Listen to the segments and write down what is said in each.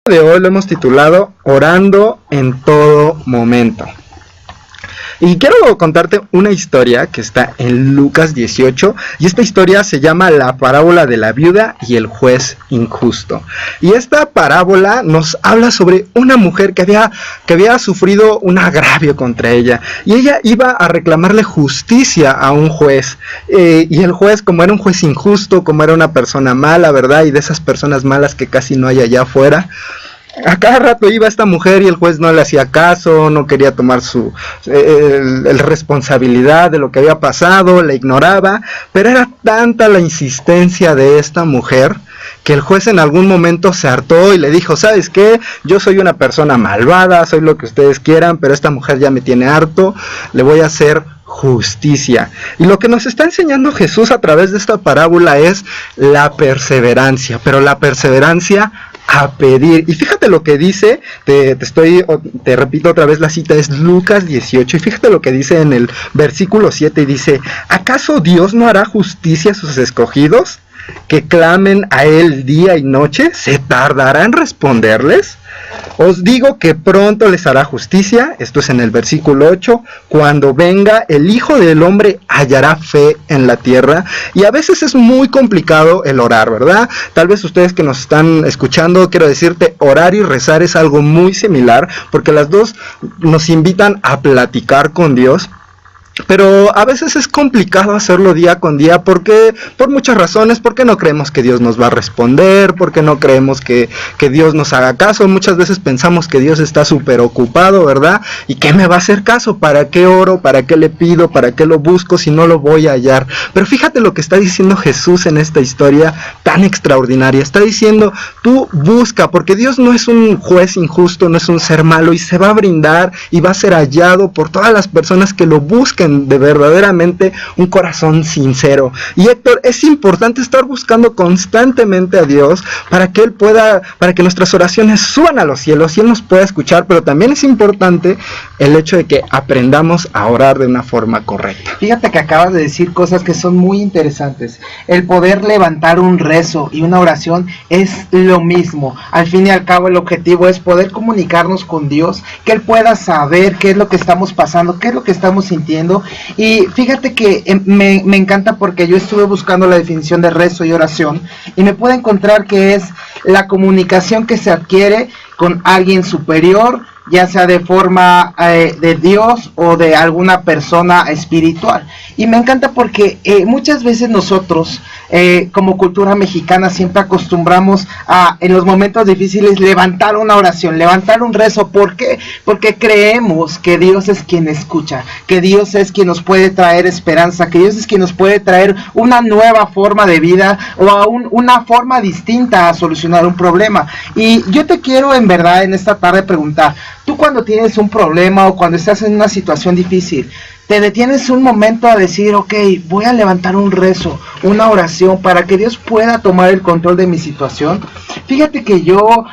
De hoy lo hemos titulado Orando en todo momento. Y quiero contarte una historia que está en Lucas 18, y esta historia se llama la parábola de la viuda y el juez injusto. Y esta parábola nos habla sobre una mujer que había sufrido un agravio contra ella, y ella iba a reclamarle justicia a un juez, y el juez, como era un juez injusto, como era una persona mala, ¿verdad? Y de esas personas malas que casi no hay allá afuera, a cada rato iba esta mujer y el juez no le hacía caso, no quería tomar el responsabilidad de lo que había pasado, la ignoraba, pero era tanta la insistencia de esta mujer que el juez en algún momento se hartó y le dijo: ¿sabes qué? Yo soy una persona malvada, soy lo que ustedes quieran, pero esta mujer ya me tiene harto, le voy a hacer justicia. Y lo que nos está enseñando Jesús a través de esta parábola es la perseverancia, pero la perseverancia a pedir. Y fíjate lo que dice, te repito otra vez la cita, es Lucas 18, y fíjate lo que dice en el versículo 7, y dice: ¿acaso Dios no hará justicia a sus escogidos, que clamen a Él día y noche? ¿Se tardará en responderles? Os digo que pronto les hará justicia. Esto es en el versículo 8. Cuando venga el Hijo del Hombre, hallará fe en la tierra. Y a veces es muy complicado el orar, ¿verdad? Tal vez ustedes que nos están escuchando, quiero decirte, orar y rezar es algo muy similar, porque las dos nos invitan a platicar con Dios. Pero a veces es complicado hacerlo día con día, porque por muchas razones, porque no creemos que Dios nos va a responder, porque no creemos que Dios nos haga caso. Muchas veces pensamos que Dios está súper ocupado, ¿verdad? ¿Y qué me va a hacer caso? ¿Para qué oro? ¿Para qué le pido? ¿Para qué lo busco si no lo voy a hallar? Pero fíjate lo que está diciendo Jesús en esta historia tan extraordinaria. Está diciendo: tú busca, porque Dios no es un juez injusto, no es un ser malo, y se va a brindar y va a ser hallado por todas las personas que lo busquen de verdaderamente un corazón sincero. Y Héctor, es importante estar buscando constantemente a Dios para que nuestras oraciones suban a los cielos y Él nos pueda escuchar, pero también es importante el hecho de que aprendamos a orar de una forma correcta. Fíjate que acabas de decir cosas que son muy interesantes. El poder levantar un rezo y una oración es lo mismo. Al fin y al cabo, el objetivo es poder comunicarnos con Dios, que Él pueda saber qué es lo que estamos pasando, qué es lo que estamos sintiendo. Y fíjate que me encanta, porque yo estuve buscando la definición de rezo y oración y me pude encontrar que es la comunicación que se adquiere con alguien superior, ya sea de forma de Dios o de alguna persona espiritual. Y me encanta porque muchas veces nosotros, como cultura mexicana, siempre acostumbramos a, en los momentos difíciles, levantar una oración, levantar un rezo. ¿Por qué? Porque creemos que Dios es quien escucha, que Dios es quien nos puede traer esperanza, que Dios es quien nos puede traer una nueva forma de vida, o aún una forma distinta a solucionar un problema. Y yo te quiero en verdad en esta tarde preguntar: tú, cuando tienes un problema o cuando estás en una situación difícil, te detienes un momento a decir: ok, voy a levantar un rezo, una oración para que Dios pueda tomar el control de mi situación? Fíjate que yo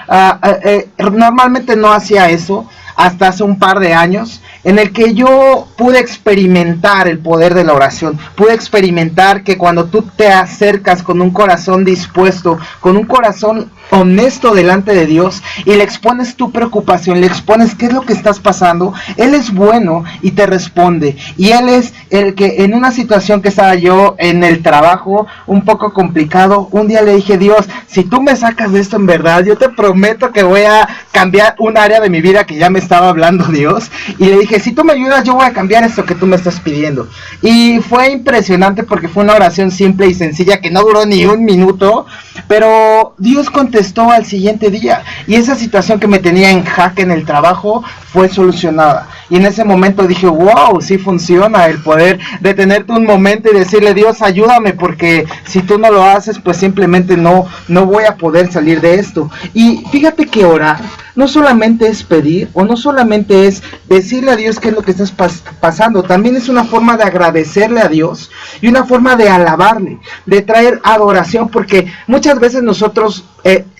normalmente no hacía eso hasta hace un par de años, en el que yo pude experimentar el poder de la oración. Pude experimentar que cuando tú te acercas con un corazón dispuesto, con un corazón honesto delante de Dios, y le expones tu preocupación, le expones qué es lo que estás pasando, Él es bueno y te responde. Y Él es el que, en una situación que estaba yo en el trabajo un poco complicado, un día le dije: Dios, si tú me sacas de esto en verdad, yo te prometo que voy a cambiar un área de mi vida que ya me estaba hablando Dios. Y le dije: si tú me ayudas, yo voy a cambiar esto que tú me estás pidiendo. Y fue impresionante, porque fue una oración simple y sencilla que no duró ni un minuto, pero Dios contestó al siguiente día, y esa situación que me tenía en jaque en el trabajo fue solucionada. Y en ese momento dije: wow, sí funciona el poder detenerte un momento y decirle: Dios, ayúdame, porque si tú no lo haces, pues simplemente no voy a poder salir de esto. Y fíjate que orar no solamente es pedir, o no solamente es decirle a Dios qué es lo que estás pasando, también es una forma de agradecerle a Dios y una forma de alabarle, de traer adoración, porque muchas veces nosotros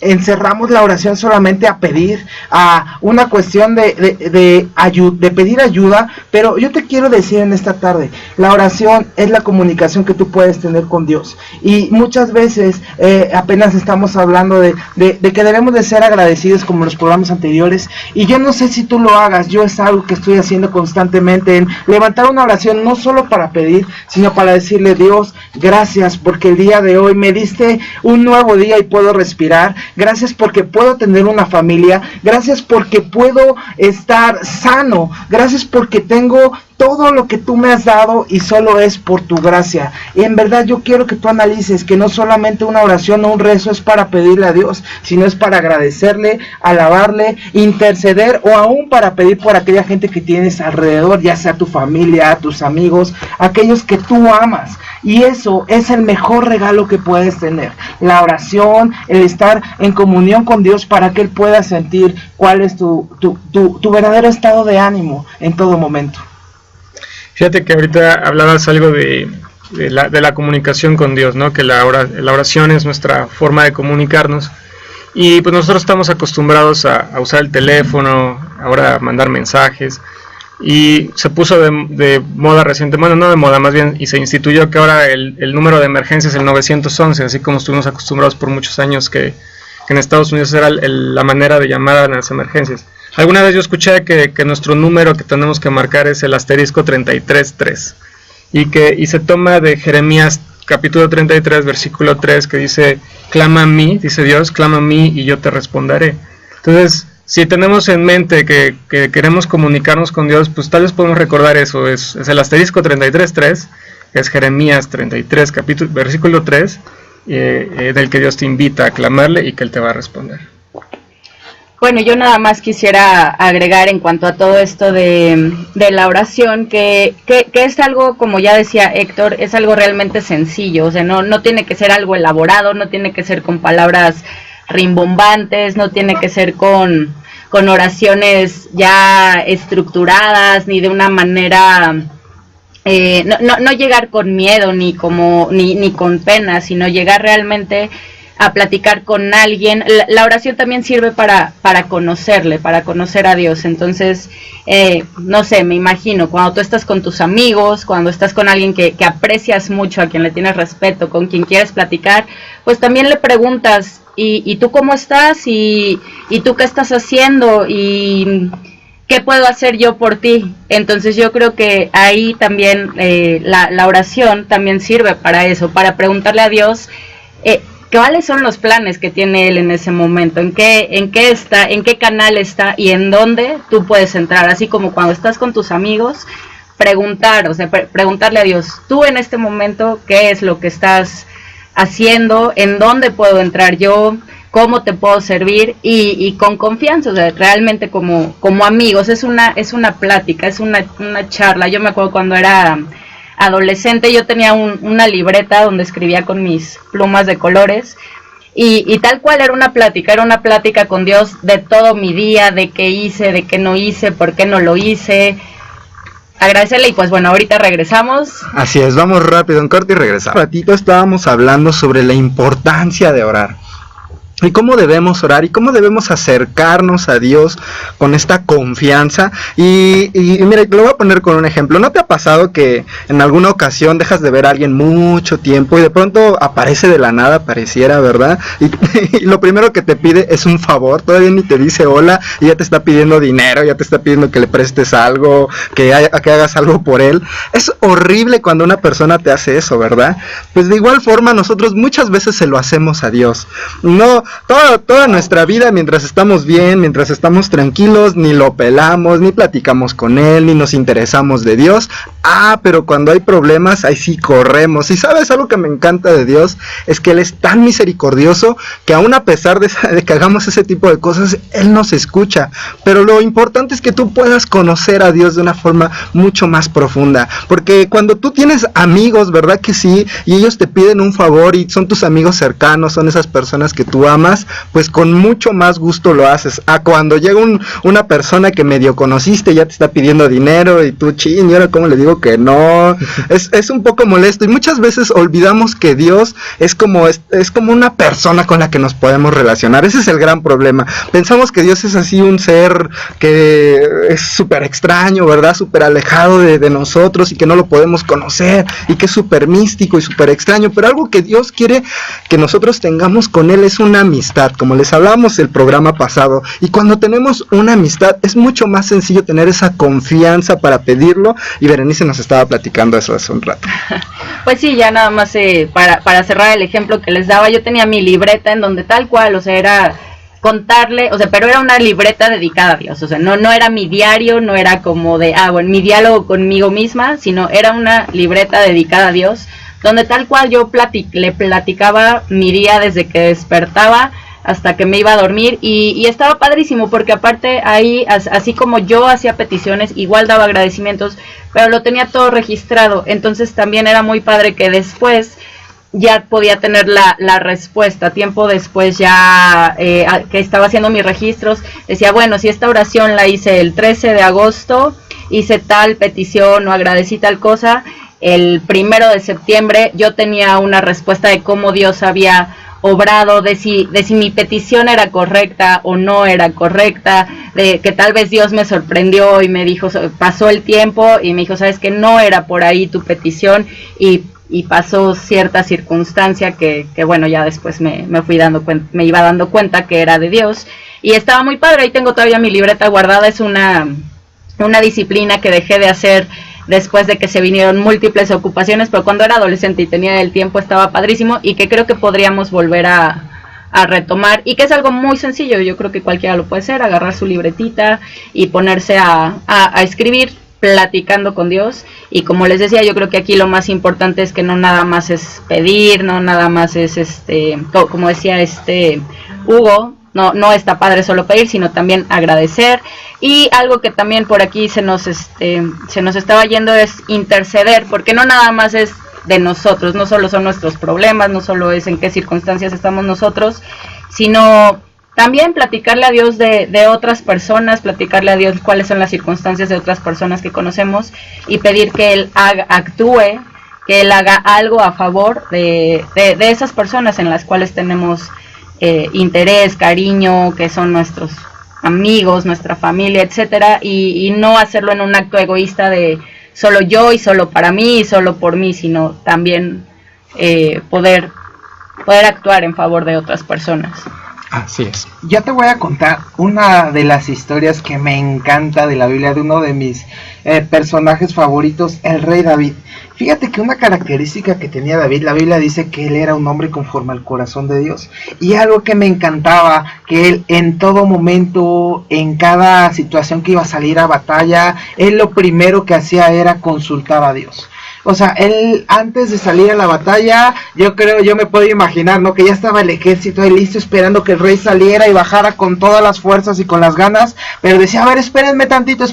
encerramos la oración solamente a pedir, a una cuestión de pedir ayuda, pero yo te quiero decir en esta tarde, la oración es la comunicación que tú puedes tener con Dios, y muchas veces apenas estamos hablando de que debemos de ser agradecidos como en los programas anteriores, y yo no sé si tú lo hagas, yo es algo que estoy haciendo constantemente, en levantar una oración no solo para pedir, sino para decirle: Dios, gracias porque el día de hoy me diste un nuevo día y puedo respirar, gracias porque puedo tener una familia, gracias porque puedo estar sano, gracias porque tengo todo lo que tú me has dado y solo es por tu gracia. Y en verdad yo quiero que tú analices que no solamente una oración o un rezo es para pedirle a Dios, sino es para agradecerle, alabarle, interceder, o aún para pedir por aquella gente que tienes alrededor, ya sea tu familia, tus amigos, aquellos que tú amas. Y eso es el mejor regalo que puedes tener, la oración, el estar en comunión con Dios para que Él pueda sentir cuál es tu verdadero estado de ánimo en todo momento. Fíjate que ahorita hablabas algo de la comunicación con Dios, ¿no? Que la oración es nuestra forma de comunicarnos, y pues nosotros estamos acostumbrados a usar el teléfono, ahora a mandar mensajes, y se puso de moda recientemente, bueno, no de moda, más bien, y se instituyó que ahora el número de emergencia es el 911, así como estuvimos acostumbrados por muchos años que en Estados Unidos era la manera de llamar a las emergencias. Alguna vez yo escuché que nuestro número que tenemos que marcar es el asterisco 33.3, y se toma de Jeremías capítulo 33, versículo 3, que dice: clama a mí, dice Dios, clama a mí y yo te responderé. Entonces, si tenemos en mente que queremos comunicarnos con Dios, pues tal vez podemos recordar eso, es el asterisco 33.3, es Jeremías 33, versículo 3, del que Dios te invita a clamarle y que Él te va a responder. Bueno, yo nada más quisiera agregar en cuanto a todo esto de la oración, que es algo, como ya decía Héctor, es algo realmente sencillo, o sea, no tiene que ser algo elaborado, no tiene que ser con palabras rimbombantes, no tiene que ser con oraciones ya estructuradas, ni de una manera, no llegar con miedo, ni con pena, sino llegar realmente a platicar con alguien. La oración también sirve para conocerle, para conocer a Dios. Entonces, no sé, me imagino, cuando tú estás con tus amigos, cuando estás con alguien que aprecias mucho, a quien le tienes respeto, con quien quieres platicar, pues también le preguntas: ¿y tú cómo estás? ¿Y tú qué estás haciendo? ¿Y qué puedo hacer yo por ti? Entonces yo creo que ahí también la oración también sirve para eso, para preguntarle a Dios cuáles son los planes que tiene Él en ese momento, en qué está, en qué canal está y en dónde tú puedes entrar. Así como cuando estás con tus amigos, preguntarle a Dios: tú en este momento, ¿qué es lo que estás haciendo? ¿En dónde puedo entrar yo? ¿Cómo te puedo servir? Y con confianza, o sea, realmente como amigos. Es una plática, es una charla. Yo me acuerdo cuando era adolescente, yo tenía una libreta donde escribía con mis plumas de colores, y tal cual era una plática con Dios de todo mi día, de qué hice, de qué no hice, por qué no lo hice, agradecerle. Y pues bueno, ahorita regresamos. Así es, vamos rápido en corte y regresamos. Un ratito estábamos hablando sobre la importancia de orar, y cómo debemos orar, y cómo debemos acercarnos a Dios con esta confianza. Y mira, lo voy a poner con un ejemplo. ¿No te ha pasado que en alguna ocasión dejas de ver a alguien mucho tiempo y de pronto aparece de la nada, pareciera, ¿verdad? Y lo primero que te pide es un favor, todavía ni te dice hola, y ya te está pidiendo dinero, ya te está pidiendo que le prestes algo, que hagas algo por él? Es horrible cuando una persona te hace eso, ¿verdad? Pues de igual forma nosotros muchas veces se lo hacemos a Dios. No, toda nuestra vida, mientras estamos bien, mientras estamos tranquilos, ni lo pelamos, ni platicamos con Él, ni nos interesamos de Dios. Pero cuando hay problemas, ahí sí corremos. Y sabes, algo que me encanta de Dios es que Él es tan misericordioso que aún a pesar de que hagamos ese tipo de cosas, Él nos escucha. Pero lo importante es que tú puedas conocer a Dios de una forma mucho más profunda, porque cuando tú tienes amigos, ¿verdad que sí? Y ellos te piden un favor y son tus amigos cercanos, son esas personas que tú amas, amas, pues con mucho más gusto lo haces. A cuando llega una persona que medio conociste, ya te está pidiendo dinero y tú, chin, ¿y ahora cómo le digo que no? Es un poco molesto, y muchas veces olvidamos que Dios es como una persona con la que nos podemos relacionar. Ese es el gran problema. Pensamos que Dios es así un ser que es súper extraño, ¿verdad? Súper alejado de nosotros, y que no lo podemos conocer, y que es súper místico y súper extraño, pero algo que Dios quiere que nosotros tengamos con Él es una amistad, como les hablamos el programa pasado, y cuando tenemos una amistad es mucho más sencillo tener esa confianza para pedirlo, y Berenice nos estaba platicando eso hace un rato. Pues sí, ya nada más para cerrar el ejemplo que les daba, yo tenía mi libreta en donde tal cual, o sea, era contarle, o sea, pero era una libreta dedicada a Dios, o sea, no era mi diario, no era como de, bueno, mi diálogo conmigo misma, sino era una libreta dedicada a Dios, donde tal cual yo le platicaba mi día desde que despertaba hasta que me iba a dormir, y estaba padrísimo, porque aparte ahí, así como yo hacía peticiones, igual daba agradecimientos, pero lo tenía todo registrado. Entonces también era muy padre que después ya podía tener la respuesta. Tiempo después, ya que estaba haciendo mis registros, decía, bueno, si esta oración la hice el 13 de agosto, hice tal petición o agradecí tal cosa, el 1 de septiembre yo tenía una respuesta de cómo Dios había obrado, de si mi petición era correcta o no era correcta, de que tal vez Dios me sorprendió y me dijo, pasó el tiempo y me dijo, sabes que no era por ahí tu petición, y pasó cierta circunstancia que bueno, ya después me iba dando cuenta que era de Dios, y estaba muy padre. Ahí tengo todavía mi libreta guardada. Es una disciplina que dejé de hacer después de que se vinieron múltiples ocupaciones, pero cuando era adolescente y tenía el tiempo estaba padrísimo, y que creo que podríamos volver a retomar, y que es algo muy sencillo. Yo creo que cualquiera lo puede hacer, agarrar su libretita y ponerse a escribir, platicando con Dios. Y como les decía, yo creo que aquí lo más importante es que no nada más es pedir, no nada más es como decía Hugo, no está padre solo pedir, sino también agradecer. Y algo que también por aquí se nos estaba yendo es interceder, porque no nada más es de nosotros, no solo son nuestros problemas, no solo es en qué circunstancias estamos nosotros, sino también platicarle a Dios de otras personas, platicarle a Dios cuáles son las circunstancias de otras personas que conocemos, y pedir que Él actúe, que Él haga algo a favor de esas personas en las cuales tenemos interés, cariño, que son nuestros amigos, nuestra familia, etcétera, y no hacerlo en un acto egoísta de solo yo y solo para mí y solo por mí, sino también poder actuar en favor de otras personas. Así es. Yo te voy a contar una de las historias que me encanta de la Biblia, de uno de mis personajes favoritos, el rey David. Fíjate que una característica que tenía David, la Biblia dice que él era un hombre conforme al corazón de Dios. Y algo que me encantaba, que él en todo momento, en cada situación que iba a salir a batalla, él lo primero que hacía era consultar a Dios. O sea, él antes de salir a la batalla, yo me puedo imaginar, ¿no? Que ya estaba el ejército ahí listo esperando que el rey saliera y bajara con todas las fuerzas y con las ganas, pero decía, a ver, espérenme tantito,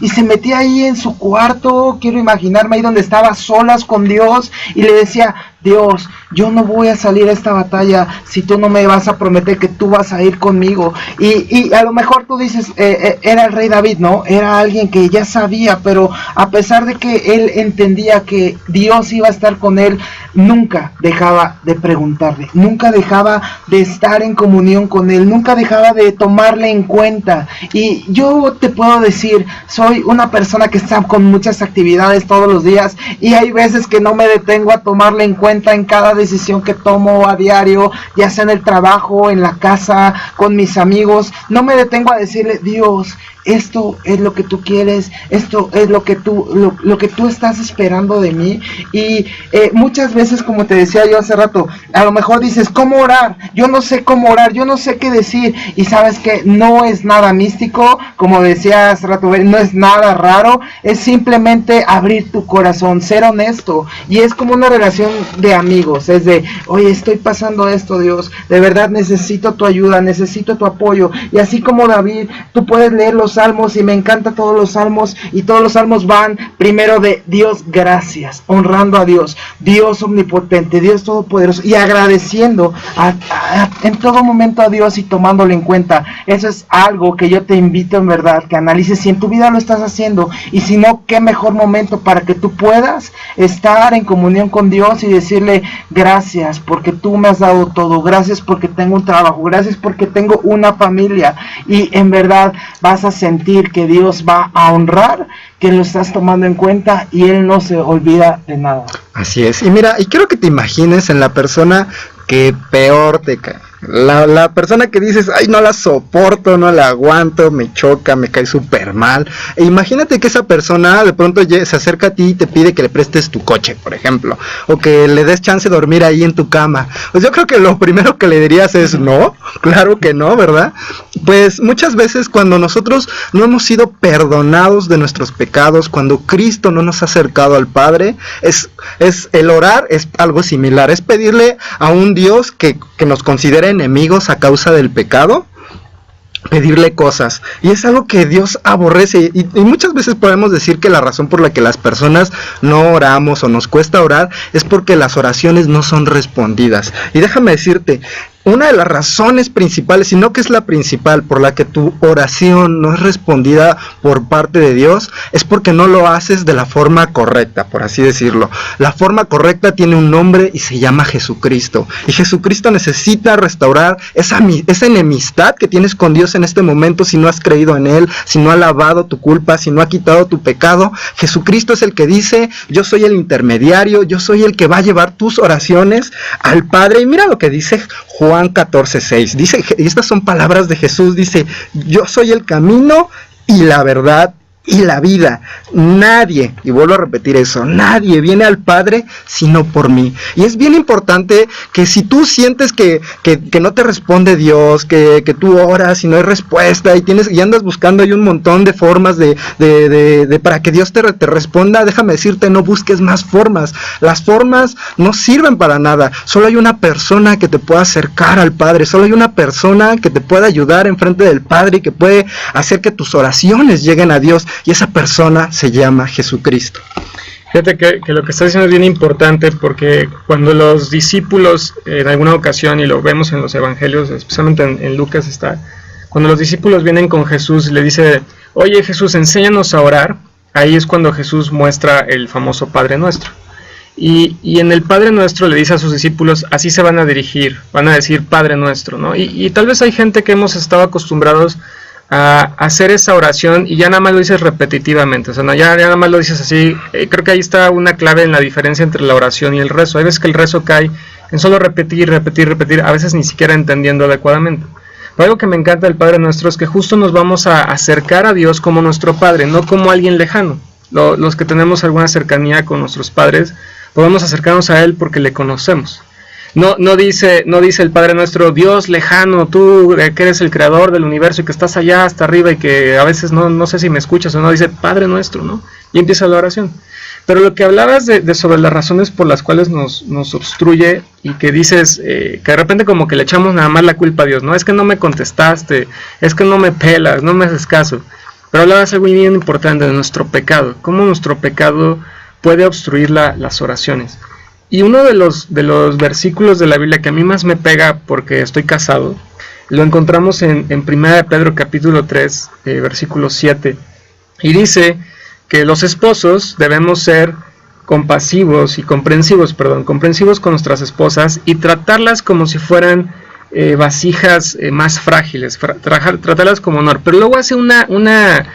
y se metía ahí en su cuarto, quiero imaginarme ahí donde estaba solas con Dios, y le decía, Dios, yo no voy a salir a esta batalla si tú no me vas a prometer que tú vas a ir conmigo. Y a lo mejor tú dices, era el rey David, ¿no? Era alguien que ya sabía, pero a pesar de que él entendía que Dios iba a estar con él, nunca dejaba de preguntarle, nunca dejaba de estar en comunión con él, nunca dejaba de tomarle en cuenta. Y yo te puedo decir, soy una persona que está con muchas actividades todos los días, y hay veces que no me detengo a tomarle en cuenta en cada decisión que tomo a diario, ya sea en el trabajo, en la casa, con mis amigos. No me detengo a decirle, Dios, esto es lo que tú quieres, esto es lo que tú estás esperando de mí. Y muchas veces, como te decía yo hace rato, a lo mejor dices, ¿cómo orar? Yo no sé cómo orar, yo no sé qué decir. Y sabes que no es nada místico, como decía hace rato, no es nada raro, es simplemente abrir tu corazón, ser honesto. Y es como una relación de amigos, es de, oye, estoy pasando esto, Dios, de verdad necesito tu ayuda, necesito tu apoyo. Y así como David, tú puedes leer los salmos, y me encantan todos los salmos, y todos los salmos van primero de Dios, gracias, honrando a Dios. Dios, omnipotente, Dios todopoderoso, y agradeciendo en todo momento a Dios y tomándolo en cuenta. Eso es algo que yo te invito en verdad, que analices si en tu vida lo estás haciendo, y si no, qué mejor momento para que tú puedas estar en comunión con Dios y decirle: gracias porque tú me has dado todo, gracias porque tengo un trabajo, gracias porque tengo una familia, y en verdad vas a sentir que Dios va a honrar que lo estás tomando en cuenta, y Él no se olvida de nada. Así es. Y mira, y quiero que te imagines en la persona que peor te cae. La persona que dices: ay, no la soporto, no la aguanto, me choca, me cae súper mal. E imagínate que esa persona de pronto se acerca a ti y te pide que le prestes tu coche, por ejemplo, o que le des chance de dormir ahí en tu cama. Pues yo creo que lo primero que le dirías es: no, claro que no, ¿verdad? Pues muchas veces cuando nosotros no hemos sido perdonados de nuestros pecados, cuando Cristo no nos ha acercado al Padre, es el orar es algo similar, es pedirle a un Dios que nos considere enemigos a causa del pecado, pedirle cosas, y es algo que Dios aborrece, y muchas veces podemos decir que la razón por la que las personas no oramos o nos cuesta orar es porque las oraciones no son respondidas. Y déjame decirte, una de las razones principales, y no que es la principal, por la que tu oración no es respondida por parte de Dios, es porque no lo haces de la forma correcta, por así decirlo. La forma correcta tiene un nombre y se llama Jesucristo. Y Jesucristo necesita restaurar esa enemistad que tienes con Dios en este momento si no has creído en Él, si no ha lavado tu culpa, si no ha quitado tu pecado. Jesucristo es el que dice: yo soy el intermediario, yo soy el que va a llevar tus oraciones al Padre. Y mira lo que dice Juan 14:6, dice, y estas son palabras de Jesús, dice: yo soy el camino y la verdad y la vida. Nadie, y vuelvo a repetir eso, nadie viene al Padre sino por mí. Y es bien importante que si tú sientes que no te responde Dios, que tú oras y no hay respuesta, y andas buscando ahí un montón de formas de para que Dios te responda, déjame decirte, no busques más formas. Las formas no sirven para nada. Solo hay una persona que te pueda acercar al Padre, solo hay una persona que te pueda ayudar enfrente del Padre y que puede hacer que tus oraciones lleguen a Dios, y esa persona se llama Jesucristo. Fíjate que lo que está diciendo es bien importante, porque cuando los discípulos en alguna ocasión, y lo vemos en los evangelios, especialmente en Lucas está, cuando los discípulos vienen con Jesús y le dice: oye Jesús, enséñanos a orar, ahí es cuando Jesús muestra el famoso Padre Nuestro. Y en el Padre Nuestro le dice a sus discípulos: así se van a dirigir, van a decir Padre Nuestro, ¿no? Y tal vez hay gente que hemos estado acostumbrados a hacer esa oración y ya nada más lo dices repetitivamente, o sea, ya nada más lo dices así. Creo que ahí está una clave en la diferencia entre la oración y el rezo. Hay veces que el rezo cae en solo repetir, a veces ni siquiera entendiendo adecuadamente. Pero algo que me encanta del Padre Nuestro es que justo nos vamos a acercar a Dios como nuestro Padre, no como alguien lejano. Los que tenemos alguna cercanía con nuestros padres, podemos acercarnos a Él porque le conocemos. No dice el Padre Nuestro: Dios lejano, tú que eres el creador del universo y que estás allá hasta arriba y que a veces no sé si me escuchas o no. Dice Padre Nuestro, ¿no? Y empieza la oración. Pero lo que hablabas de sobre las razones por las cuales nos obstruye, y que dices que de repente como que le echamos nada más la culpa a Dios, ¿no? Es que no me contestaste, es que no me pelas, no me haces caso. Pero hablabas algo bien importante de nuestro pecado, cómo nuestro pecado puede obstruir las oraciones. Y uno de los versículos de la Biblia que a mí más me pega, porque estoy casado, lo encontramos en 1 de Pedro capítulo 3, versículo 7. Y dice que los esposos debemos ser comprensivos con nuestras esposas y tratarlas como si fueran vasijas más frágiles, tratarlas como honor. Pero luego hace una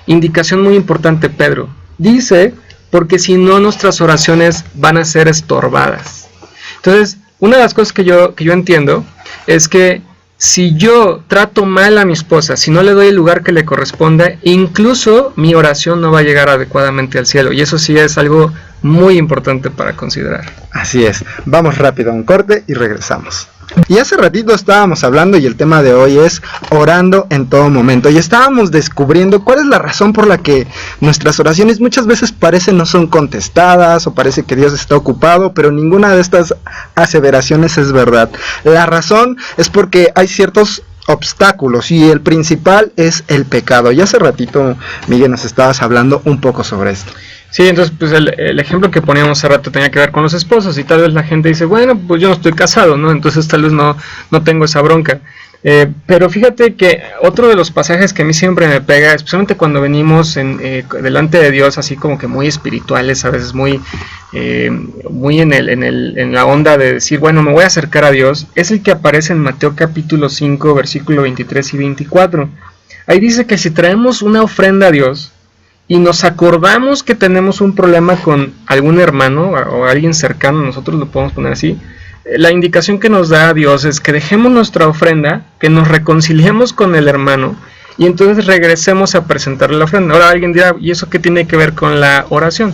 indicación muy importante Pedro. Dice: porque si no, nuestras oraciones van a ser estorbadas. Entonces, una de las cosas que yo entiendo es que si yo trato mal a mi esposa, si no le doy el lugar que le corresponde, incluso mi oración no va a llegar adecuadamente al cielo. Y eso sí es algo muy importante para considerar. Así es. Vamos rápido a un corte y regresamos. Y hace ratito estábamos hablando, y el tema de hoy es orando en todo momento, y estábamos descubriendo cuál es la razón por la que nuestras oraciones muchas veces parecen no son contestadas, o parece que Dios está ocupado, pero ninguna de estas aseveraciones es verdad. La razón es porque hay ciertos obstáculos, y el principal es el pecado. Y hace ratito, Miguel, nos estabas hablando un poco sobre esto. Sí, entonces pues el ejemplo que poníamos hace rato tenía que ver con los esposos, y tal vez la gente dice, bueno, pues yo no estoy casado, ¿no? Entonces tal vez no tengo esa bronca. Pero fíjate que otro de los pasajes que a mí siempre me pega, especialmente cuando venimos delante de Dios, así como que muy espirituales, a veces muy en la onda de decir, bueno, me voy a acercar a Dios, es el que aparece en Mateo capítulo 5, versículo 23 y 24. Ahí dice que si traemos una ofrenda a Dios y nos acordamos que tenemos un problema con algún hermano o alguien cercano, nosotros lo podemos poner así, la indicación que nos da Dios es que dejemos nuestra ofrenda, que nos reconciliemos con el hermano y entonces regresemos a presentarle la ofrenda. Ahora alguien dirá, ¿y eso qué tiene que ver con la oración?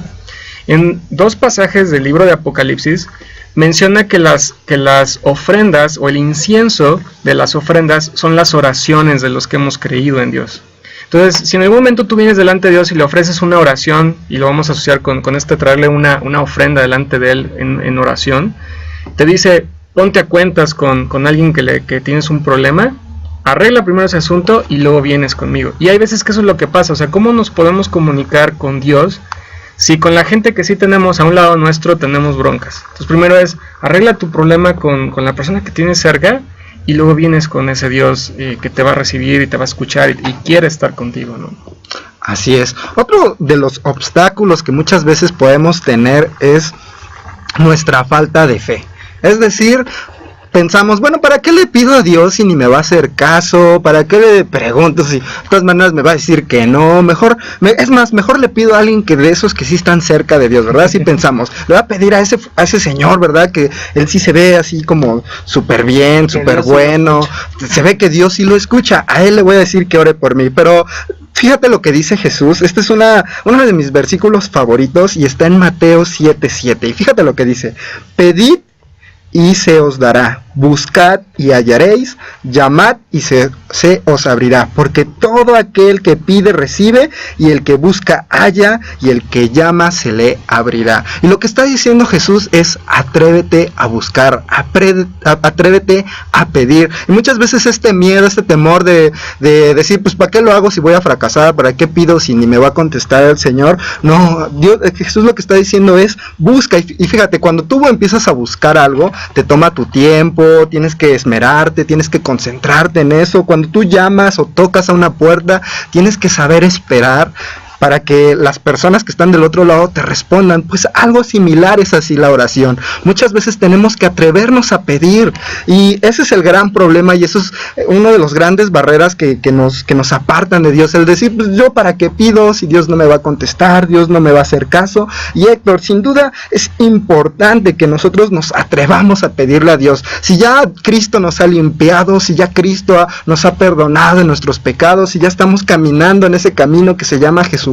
En 2 pasajes del libro de Apocalipsis menciona que las ofrendas o el incienso de las ofrendas son las oraciones de los que hemos creído en Dios. Entonces, si en algún momento tú vienes delante de Dios y le ofreces una oración, y lo vamos a asociar con traerle una ofrenda delante de Él en oración, te dice, ponte a cuentas con alguien que tienes un problema, arregla primero ese asunto y luego vienes conmigo. Y hay veces que eso es lo que pasa, o sea, ¿cómo nos podemos comunicar con Dios si con la gente que sí tenemos a un lado nuestro tenemos broncas? Entonces primero es, arregla tu problema con la persona que tienes cerca, y luego vienes con ese Dios que te va a recibir y te va a escuchar y quiere estar contigo, ¿no? Así es. Otro de los obstáculos que muchas veces podemos tener es nuestra falta de fe. Es decir, pensamos, bueno, ¿para qué le pido a Dios si ni me va a hacer caso? ¿Para qué le pregunto si de todas maneras me va a decir que no? Mejor le pido a alguien que de esos que sí están cerca de Dios, ¿verdad? Así pensamos, le voy a pedir a ese señor, ¿verdad? Que él sí se ve así como súper bien, súper bueno, se ve que Dios sí lo escucha, a él le voy a decir que ore por mí, pero fíjate lo que dice Jesús. Este es uno de mis versículos favoritos y está en Mateo 7:7, y fíjate lo que dice: pedid y se os dará, buscad y hallaréis, llamad y se os abrirá, porque todo aquel que pide recibe, y el que busca halla, y el que llama se le abrirá. Y lo que está diciendo Jesús es: atrévete a buscar, atrévete a pedir. Y muchas veces este miedo, este temor de decir, pues ¿para qué lo hago si voy a fracasar? ¿Para qué pido si ni me va a contestar el Señor? No, Jesús lo que está diciendo es: busca. Y fíjate, cuando tú empiezas a buscar algo, te toma tu tiempo, tienes que esmerarte, tienes que concentrarte en eso. Cuando tú llamas o tocas a una puerta, tienes que saber esperar para que las personas que están del otro lado te respondan. Pues algo similar es así la oración. Muchas veces tenemos que atrevernos a pedir, y ese es el gran problema, y eso es uno de los grandes barreras que nos apartan de Dios, el decir, pues yo para qué pido si Dios no me va a contestar, Dios no me va a hacer caso. Y Héctor, sin duda es importante que nosotros nos atrevamos a pedirle a Dios. Si ya Cristo nos ha limpiado, si ya Cristo nos ha perdonado de nuestros pecados, si ya estamos caminando en ese camino que se llama Jesucristo,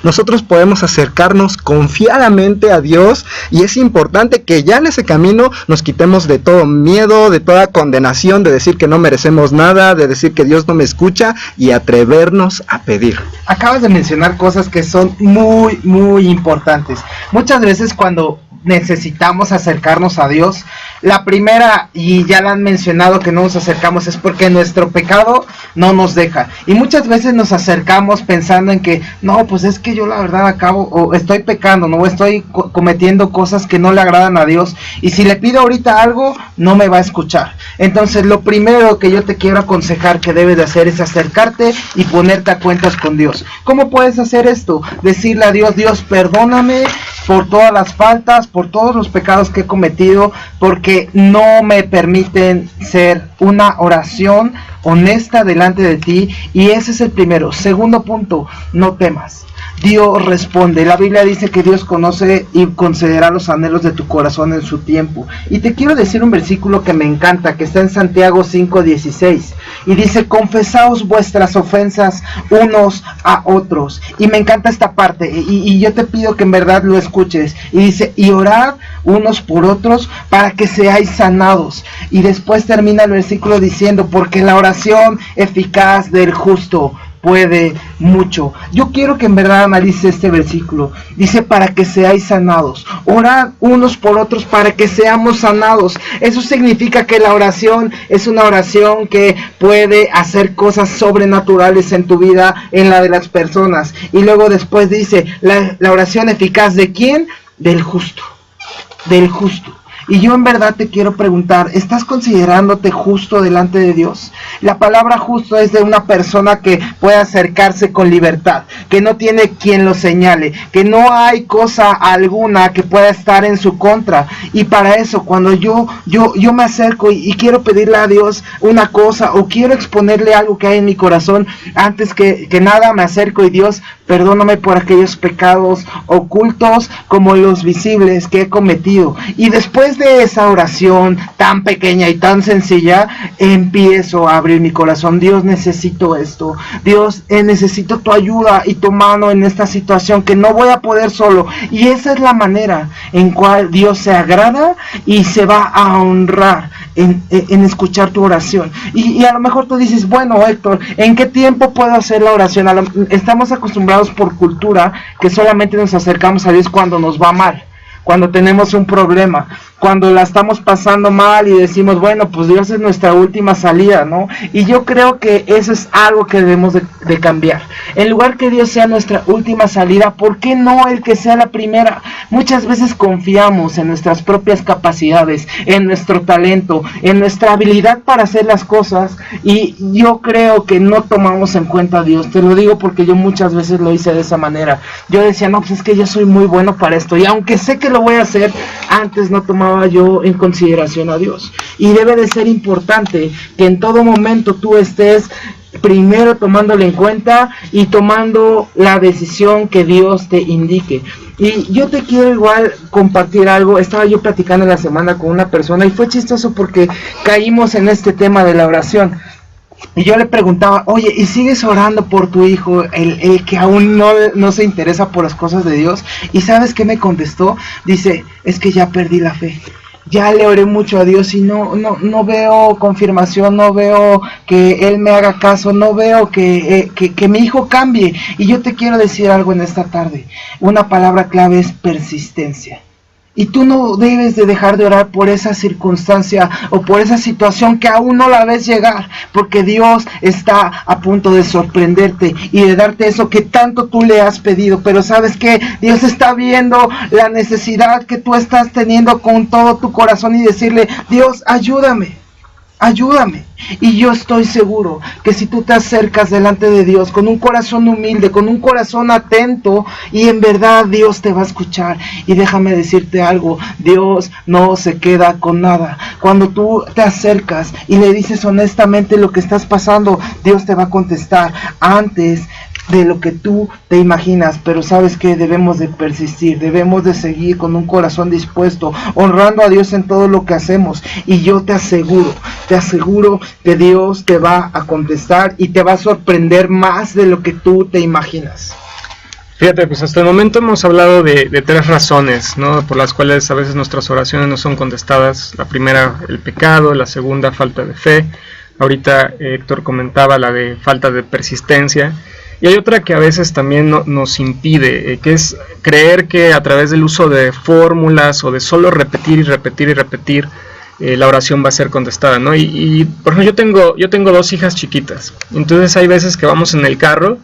nosotros podemos acercarnos confiadamente a Dios, y es importante que ya en ese camino nos quitemos de todo miedo, de toda condenación, de decir que no merecemos nada, de decir que Dios no me escucha, y atrevernos a pedir. Acabas de mencionar cosas que son muy, muy importantes. Muchas veces cuando necesitamos acercarnos a Dios, la primera, y ya la han mencionado, que no nos acercamos es porque nuestro pecado no nos deja, y muchas veces nos acercamos pensando en que no, pues es que yo la verdad o estoy pecando, no, estoy cometiendo cosas que no le agradan a Dios, y si le pido ahorita algo no me va a escuchar. Entonces lo primero que yo te quiero aconsejar que debes de hacer es acercarte y ponerte a cuentas con Dios. ¿Cómo puedes hacer esto? Decirle a Dios: Dios, perdóname por todas las faltas, por todos los pecados que he cometido, porque no me permiten ser una oración honesta delante de ti. Y ese es el primero. Segundo punto: no temas. Dios responde. La Biblia dice que Dios conoce y concederá los anhelos de tu corazón en su tiempo. Y te quiero decir un versículo que me encanta, que está en Santiago 5:16, y dice: confesaos vuestras ofensas unos a otros. Y me encanta esta parte, y yo te pido que en verdad lo escuches. Y dice: y orad unos por otros para que seáis sanados. Y después termina el versículo diciendo: porque la oración eficaz del justo puede mucho. Yo quiero que en verdad analice este versículo. Dice, para que seáis sanados. Orad unos por otros para que seamos sanados. Eso significa que la oración es una oración que puede hacer cosas sobrenaturales en tu vida, en la de las personas. Y luego después dice, la oración eficaz ¿de quién? Del justo. Del justo. Y yo en verdad te quiero preguntar, ¿estás considerándote justo delante de Dios? La palabra justo es de una persona que puede acercarse con libertad, que no tiene quien lo señale, que no hay cosa alguna que pueda estar en su contra. Y para eso, cuando yo me acerco y quiero pedirle a Dios una cosa, o quiero exponerle algo que hay en mi corazón, antes que nada me acerco y Dios, perdóname por aquellos pecados ocultos como los visibles que he cometido. Y después de esa oración tan pequeña y tan sencilla, empiezo a abrir mi corazón. Dios, necesito esto. Dios, necesito tu ayuda y tu mano en esta situación que no voy a poder solo. Y esa es la manera en cual Dios se agrada y se va a honrar en escuchar tu oración. Y a lo mejor tú dices, bueno, Héctor, ¿en qué tiempo puedo hacer la oración? Estamos acostumbrados por cultura que solamente nos acercamos a Dios cuando nos va mal, cuando tenemos un problema, cuando la estamos pasando mal y decimos, bueno, pues Dios es nuestra última salida, ¿no? Y yo creo que eso es algo que debemos de cambiar. En lugar que Dios sea nuestra última salida, ¿por qué no el que sea la primera? Muchas veces confiamos en nuestras propias capacidades, en nuestro talento, en nuestra habilidad para hacer las cosas, y yo creo que no tomamos en cuenta a Dios. Te lo digo porque yo muchas veces lo hice de esa manera. Yo decía, no, pues es que yo soy muy bueno para esto, y aunque sé que lo voy a hacer, antes no tomaba yo en consideración a Dios. Y debe de ser importante que en todo momento tú estés primero tomándole en cuenta y tomando la decisión que Dios te indique. Y yo te quiero igual compartir algo. Estaba yo platicando en la semana con una persona y fue chistoso porque caímos en este tema de la oración. Y yo le preguntaba, oye, ¿y sigues orando por tu hijo, el que aún no se interesa por las cosas de Dios? ¿Y sabes qué me contestó? Dice, es que ya perdí la fe. Ya le oré mucho a Dios y no veo confirmación, no veo que Él me haga caso, no veo que mi hijo cambie. Y yo te quiero decir algo en esta tarde. Una palabra clave es persistencia. Y tú no debes de dejar de orar por esa circunstancia o por esa situación que aún no la ves llegar, porque Dios está a punto de sorprenderte y de darte eso que tanto tú le has pedido. Pero ¿sabes qué? Dios está viendo la necesidad que tú estás teniendo con todo tu corazón y decirle, Dios, ayúdame. Ayúdame. Y yo estoy seguro que si tú te acercas delante de Dios con un corazón humilde, con un corazón atento, y en verdad Dios te va a escuchar. Y déjame decirte algo, Dios no se queda con nada. Cuando tú te acercas y le dices honestamente lo que estás pasando, Dios te va a contestar antes de lo que tú te imaginas. Pero sabes que debemos de persistir, debemos de seguir con un corazón dispuesto, honrando a Dios en todo lo que hacemos. Y yo te aseguro que Dios te va a contestar y te va a sorprender más de lo que tú te imaginas. Fíjate, pues hasta el momento hemos hablado de 3 razones, ¿no?, por las cuales a veces nuestras oraciones no son contestadas. La primera, el pecado; la segunda, falta de fe. Ahorita Héctor comentaba la de falta de persistencia. Y hay otra que a veces también nos impide, que es creer que a través del uso de fórmulas o de solo repetir y repetir y repetir, la oración va a ser contestada, ¿no? Y por ejemplo, yo tengo 2 hijas chiquitas. Entonces hay veces que vamos en el carro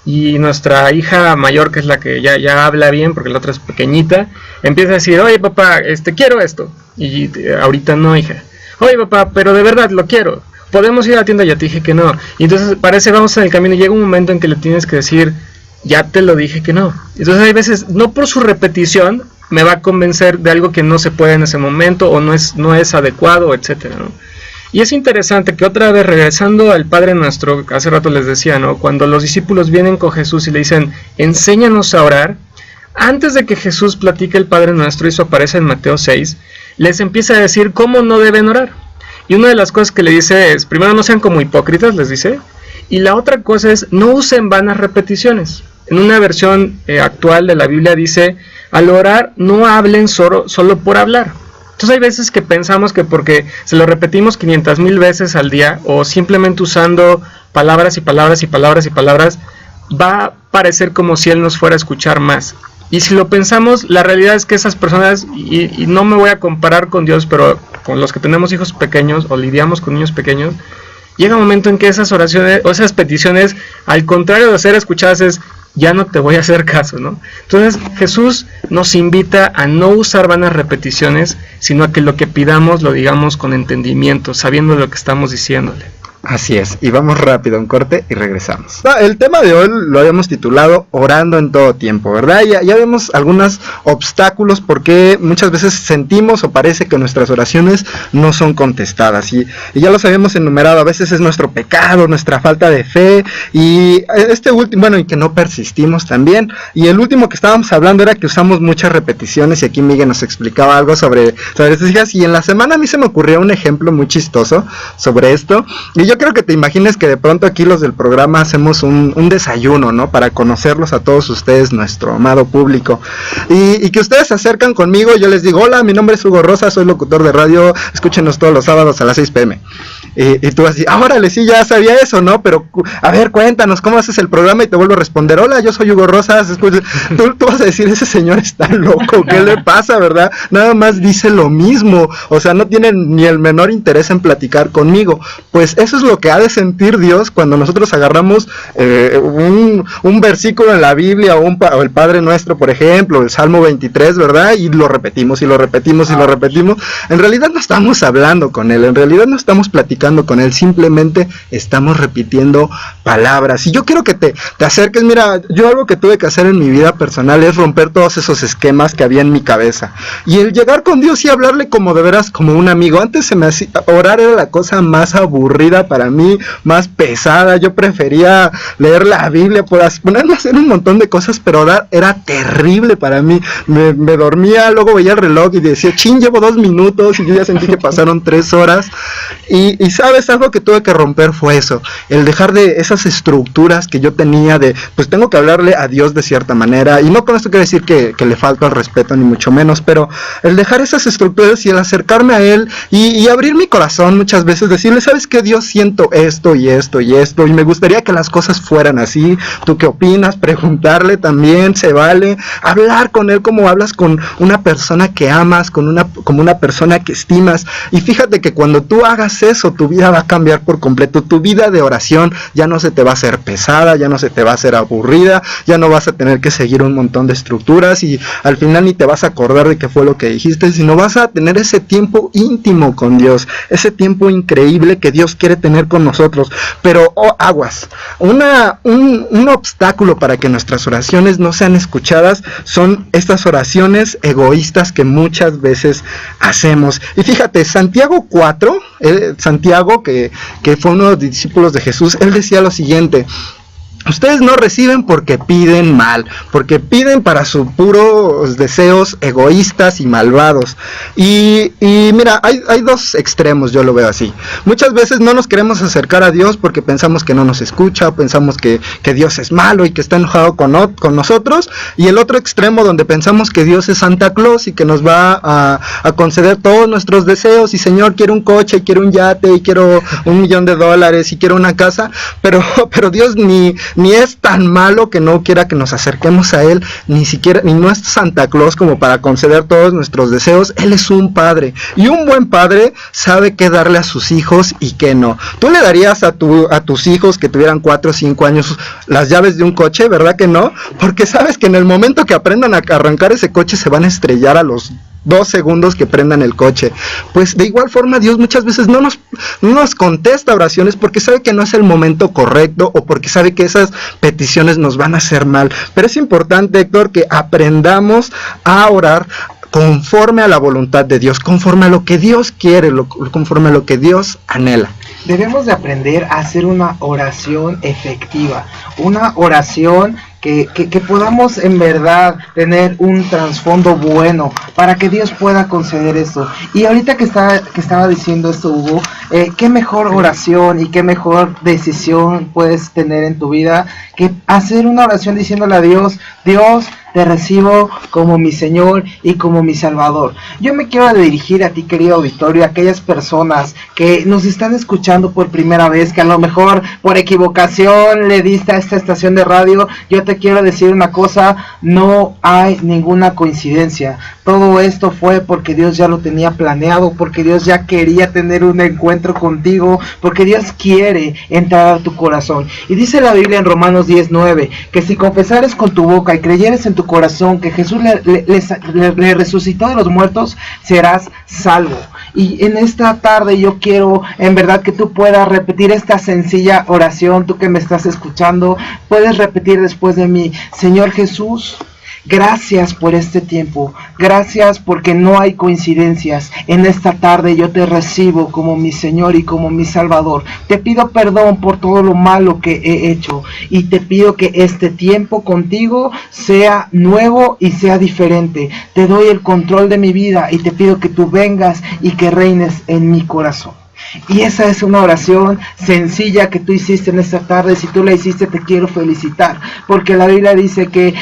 y nuestra hija mayor, que es la que ya habla bien, porque la otra es pequeñita, empieza a decir, oye papá, quiero esto. Y ahorita no, hija. Oye papá, pero de verdad lo quiero. Podemos ir a la tienda, ya te dije que no. Y entonces parece vamos en el camino y llega un momento en que le tienes que decir, ya te lo dije que no. Entonces hay veces, no por su repetición me va a convencer de algo que no se puede en ese momento, o no es adecuado, etcétera, ¿no? Y es interesante que otra vez, regresando al Padre Nuestro, hace rato les decía, ¿no?, cuando los discípulos vienen con Jesús y le dicen, enséñanos a orar, antes de que Jesús platique el Padre Nuestro, y eso aparece en Mateo 6, les empieza a decir cómo no deben orar. Y una de las cosas que le dice es, primero, no sean como hipócritas, les dice, y la otra cosa es, no usen vanas repeticiones. En una versión actual de la Biblia dice, al orar no hablen solo por hablar. Entonces hay veces que pensamos que porque se lo repetimos 500,000 veces al día, o simplemente usando palabras y palabras y palabras y palabras, va a parecer como si Él nos fuera a escuchar más. Y si lo pensamos, la realidad es que esas personas, y no me voy a comparar con Dios, pero con los que tenemos hijos pequeños o lidiamos con niños pequeños, llega un momento en que esas oraciones o esas peticiones, al contrario de ser escuchadas, es ya no te voy a hacer caso, ¿no? Entonces Jesús nos invita a no usar vanas repeticiones, sino a que lo que pidamos lo digamos con entendimiento, sabiendo lo que estamos diciéndole. Así es, y vamos rápido, un corte y regresamos. El tema de hoy lo habíamos titulado Orando en todo tiempo, ¿verdad? Ya vemos algunos obstáculos porque muchas veces sentimos o parece que nuestras oraciones no son contestadas, y ya los habíamos enumerado. A veces es nuestro pecado, nuestra falta de fe, y este último, bueno, y que no persistimos también. Y el último que estábamos hablando era que usamos muchas repeticiones, y aquí Miguel nos explicaba algo sobre estas hijas, y en la semana a mí se me ocurrió un ejemplo muy chistoso sobre esto, y yo creo que te imagines que de pronto aquí los del programa hacemos un desayuno, ¿no? Para conocerlos a todos ustedes, nuestro amado público. Y que ustedes se acercan conmigo, yo les digo, hola, mi nombre es Hugo Rosa, soy locutor de radio, escúchenos todos los sábados a las 6 p.m. Y tú así, órale, sí, ya sabía eso, ¿no? Pero, a ver, cuéntanos, ¿cómo haces el programa? Y te vuelvo a responder, hola, yo soy Hugo Rosas. Tú vas a decir, ese señor está loco, ¿qué le pasa, verdad? Nada más dice lo mismo, o sea, no tiene ni el menor interés en platicar conmigo. Pues eso es lo que ha de sentir Dios cuando nosotros agarramos un versículo en la Biblia, o el Padre Nuestro, por ejemplo, el Salmo 23, ¿verdad? Y lo repetimos, y lo repetimos, y lo repetimos. En realidad no estamos hablando con Él, en realidad no estamos platicando con Él, simplemente estamos repitiendo palabras. Y yo quiero que te acerques. Mira, yo algo que tuve que hacer en mi vida personal es romper todos esos esquemas que había en mi cabeza, y el llegar con Dios y hablarle como de veras, como un amigo. Antes se me hacía, orar era la cosa más aburrida para mí, más pesada. Yo prefería leer la Biblia, ponerme a hacer un montón de cosas, pero orar era terrible para mí. Me dormía, luego veía el reloj y decía, chin, llevo 2 minutos, y yo ya sentí que pasaron 3 horas, y sabes, algo que tuve que romper fue eso, el dejar de esas estructuras que yo tenía de, pues tengo que hablarle a Dios de cierta manera, y no con esto quiero decir que le falto al respeto, ni mucho menos, pero el dejar esas estructuras y el acercarme a Él, y abrir mi corazón muchas veces, decirle, ¿sabes qué, Dios? Siento esto y esto y esto, y me gustaría que las cosas fueran así. ¿Tú qué opinas? Preguntarle también, se vale. Hablar con Él como hablas con una persona que amas, como una persona que estimas. Y fíjate que cuando tú hagas eso, tu vida va a cambiar por completo. Tu vida de oración ya no se te va a hacer pesada, ya no se te va a hacer aburrida, ya no vas a tener que seguir un montón de estructuras, y al final ni te vas a acordar de qué fue lo que dijiste, sino vas a tener ese tiempo íntimo con Dios, ese tiempo increíble que Dios quiere tener con nosotros. Pero aguas, un obstáculo para que nuestras oraciones no sean escuchadas son estas oraciones egoístas que muchas veces hacemos. Y fíjate, Santiago 4, Santiago, que fue uno de los discípulos de Jesús, él decía lo siguiente: ustedes no reciben porque piden mal, porque piden para sus puros deseos egoístas y malvados. Y mira, hay 2 extremos, yo lo veo así. Muchas veces no nos queremos acercar a Dios porque pensamos que no nos escucha, o pensamos que Dios es malo y que está enojado con nosotros. Y el otro extremo, donde pensamos que Dios es Santa Claus y que nos va a conceder todos nuestros deseos. Y Señor, quiero un coche, quiero un yate, y quiero $1,000,000, y quiero una casa. Pero Dios ni es tan malo que no quiera que nos acerquemos a Él, ni no es Santa Claus como para conceder todos nuestros deseos. Él es un padre, y un buen padre sabe qué darle a sus hijos y qué no. Tú le darías a tus hijos que tuvieran 4 o 5 años las llaves de un coche, ¿verdad que no? Porque sabes que en el momento que aprendan a arrancar ese coche se van a estrellar a los 2 segundos que prendan el coche. Pues de igual forma Dios muchas veces no nos contesta oraciones porque sabe que no es el momento correcto, o porque sabe que esas peticiones nos van a hacer mal. Pero es importante, Héctor, que aprendamos a orar conforme a la voluntad de Dios, conforme a lo que Dios quiere, conforme a lo que Dios anhela. Debemos de aprender a hacer una oración efectiva, una oración que podamos en verdad tener un trasfondo bueno para que Dios pueda conceder esto. Y ahorita que estaba diciendo esto, Hugo, qué mejor oración y qué mejor decisión puedes tener en tu vida que hacer una oración diciéndole a Dios: Dios, te recibo como mi Señor y como mi Salvador. Yo me quiero dirigir a ti, querido auditorio, a aquellas personas que nos están escuchando por primera vez, que a lo mejor por equivocación le diste a esta estación de radio. Yo te quiero decir una cosa: no hay ninguna coincidencia. Todo esto fue porque Dios ya lo tenía planeado, porque Dios ya quería tener un encuentro contigo, porque Dios quiere entrar a tu corazón. Y dice la Biblia en Romanos 10:9, que si confesares con tu boca y creyeres en tu corazón que Jesús le resucitó de los muertos, serás salvo. Y en esta tarde yo quiero en verdad que tú puedas repetir esta sencilla oración. Tú que me estás escuchando, puedes repetir después de mí: Señor Jesús, gracias por este tiempo, gracias porque no hay coincidencias. En esta tarde yo te recibo como mi Señor y como mi Salvador. Te pido perdón por todo lo malo que he hecho y te pido que este tiempo contigo sea nuevo y sea diferente. Te doy el control de mi vida y te pido que tú vengas y que reines en mi corazón. Y esa es una oración sencilla que tú hiciste en esta tarde. Si tú la hiciste, te quiero felicitar, porque la Biblia dice que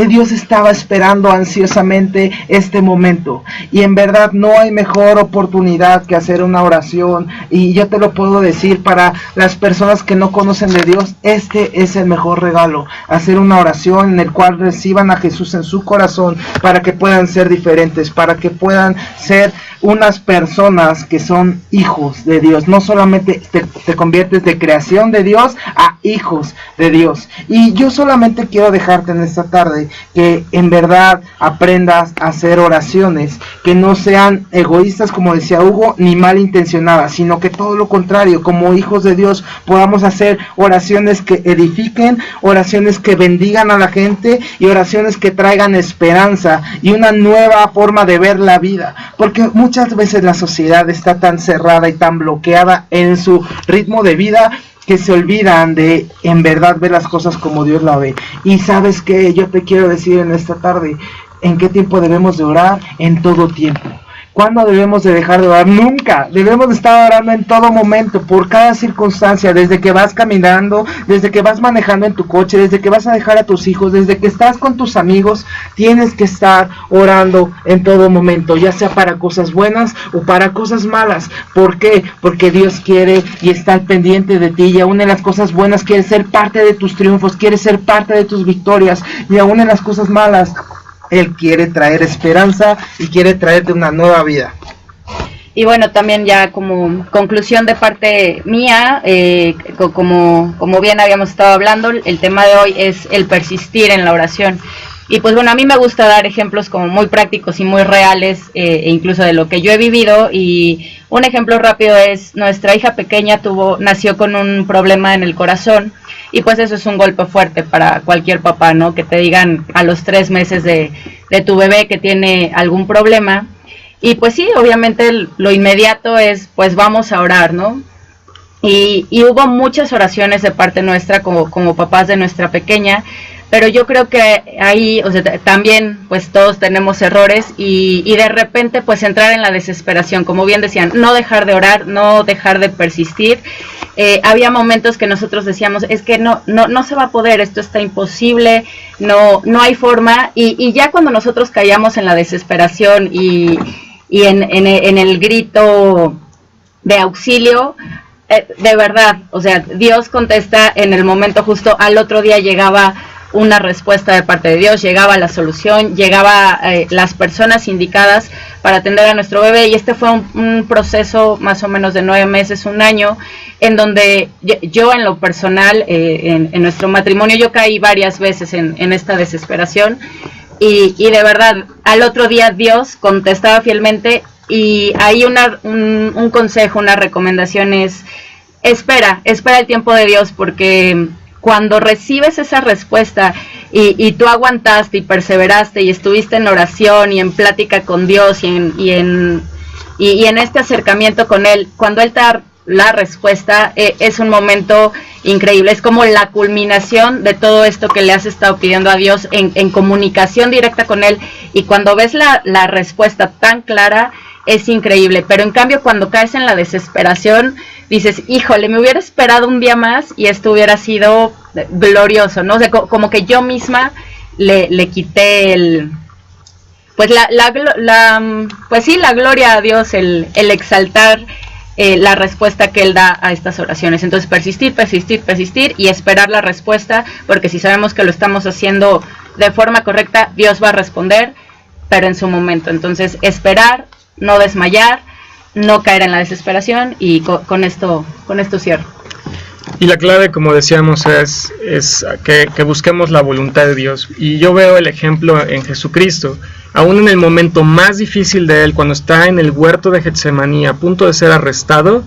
Dios estaba esperando ansiosamente este momento, y en verdad no hay mejor oportunidad que hacer una oración. Y yo te lo puedo decir, para las personas que no conocen de Dios, este es el mejor regalo: hacer una oración en el cual reciban a Jesús en su corazón, para que puedan ser diferentes, para que puedan ser unas personas que son hijos de Dios. No solamente te conviertes de creación de Dios a hijos de Dios. Y yo solamente quiero dejarte en esta tarde que en verdad aprendas a hacer oraciones que no sean egoístas, como decía Hugo, ni malintencionadas, sino que todo lo contrario, como hijos de Dios podamos hacer oraciones que edifiquen, oraciones que bendigan a la gente y oraciones que traigan esperanza y una nueva forma de ver la vida. Porque muchas veces la sociedad está tan cerrada y tan bloqueada en su ritmo de vida que se olvidan de en verdad ver las cosas como Dios la ve. Y sabes que yo te quiero decir en esta tarde: ¿en qué tiempo debemos de orar? En todo tiempo. ¿Cuándo debemos de dejar de orar? Nunca. Debemos de estar orando en todo momento, por cada circunstancia, desde que vas caminando, desde que vas manejando en tu coche, desde que vas a dejar a tus hijos, desde que estás con tus amigos. Tienes que estar orando en todo momento, ya sea para cosas buenas o para cosas malas. ¿Por qué? Porque Dios quiere y está al pendiente de ti, y aún en las cosas buenas quiere ser parte de tus triunfos, quiere ser parte de tus victorias, y aún en las cosas malas Él quiere traer esperanza y quiere traerte una nueva vida. Y bueno, también ya como conclusión de parte mía, como bien habíamos estado hablando, el tema de hoy es el persistir en la oración. Y pues bueno, a mí me gusta dar ejemplos como muy prácticos y muy reales, e incluso de lo que yo he vivido. Y un ejemplo rápido es: nuestra hija pequeña nació con un problema en el corazón, y pues eso es un golpe fuerte para cualquier papá, ¿no? Que te digan a los 3 meses de tu bebé que tiene algún problema. Y pues sí, obviamente lo inmediato es, pues vamos a orar, ¿no? Y hubo muchas oraciones de parte nuestra como papás de nuestra pequeña. Pero yo creo que ahí, o sea, también pues todos tenemos errores, y de repente pues entrar en la desesperación, como bien decían, no dejar de orar, no dejar de persistir. Había momentos que nosotros decíamos: es que no se va a poder, esto está imposible, no hay forma. Y ya cuando nosotros caíamos en la desesperación y en el grito de auxilio, de verdad, o sea, Dios contesta en el momento justo. Al otro día llegaba una respuesta de parte de Dios, llegaba la solución, llegaba las personas indicadas para atender a nuestro bebé. Y este fue un proceso más o menos de 9 meses, 1 año, en donde yo en lo personal, en nuestro matrimonio, yo caí varias veces en esta desesperación, y de verdad al otro día Dios contestaba fielmente. Y ahí un consejo, una recomendación es: espera el tiempo de Dios, porque cuando recibes esa respuesta y tú aguantaste y perseveraste y estuviste en oración y en plática con Dios y en este acercamiento con Él, cuando Él la respuesta, es un momento increíble, es como la culminación de todo esto que le has estado pidiendo a Dios en comunicación directa con Él, y cuando ves la respuesta tan clara, es increíble. Pero en cambio, cuando caes en la desesperación, dices, híjole, me hubiera esperado un día más y esto hubiera sido glorioso, ¿no? O sea, como que yo misma le quité pues la gloria a Dios, el exaltar la respuesta que Él da a estas oraciones. Entonces persistir y esperar la respuesta, porque si sabemos que lo estamos haciendo de forma correcta, Dios va a responder, pero en su momento. Entonces esperar, no desmayar, no caer en la desesperación, y con esto cierro. Y la clave, como decíamos, es que busquemos la voluntad de Dios. Y yo veo el ejemplo en Jesucristo, aún en el momento más difícil de Él, cuando está en el huerto de Getsemaní a punto de ser arrestado,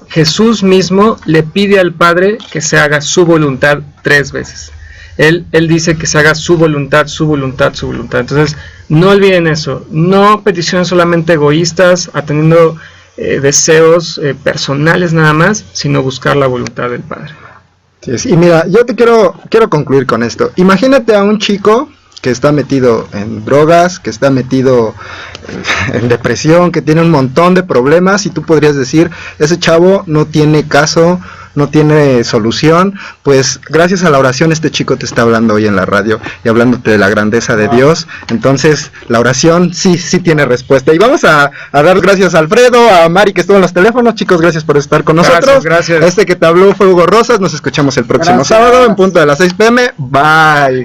Jesús mismo le pide al Padre que se haga su voluntad 3 veces. Él dice que se haga su voluntad, su voluntad, su voluntad. Entonces, no olviden eso, no peticiones solamente egoístas, atendiendo deseos personales nada más, sino buscar la voluntad del Padre. Sí, y mira, yo te quiero concluir con esto. Imagínate a un chico que está metido en drogas, que está metido en depresión, que tiene un montón de problemas, y tú podrías decir, ese chavo no tiene caso, no tiene solución. Pues gracias a la oración este chico te está hablando hoy en la radio y hablándote de la grandeza de Dios. Entonces la oración sí tiene respuesta. Y vamos a dar gracias a Alfredo, a Mari que estuvo en los teléfonos. Chicos, gracias por estar con nosotros. Gracias. Este que te habló fue Hugo Rosas. Nos escuchamos el próximo sábado en punto de las 6 p.m. Bye.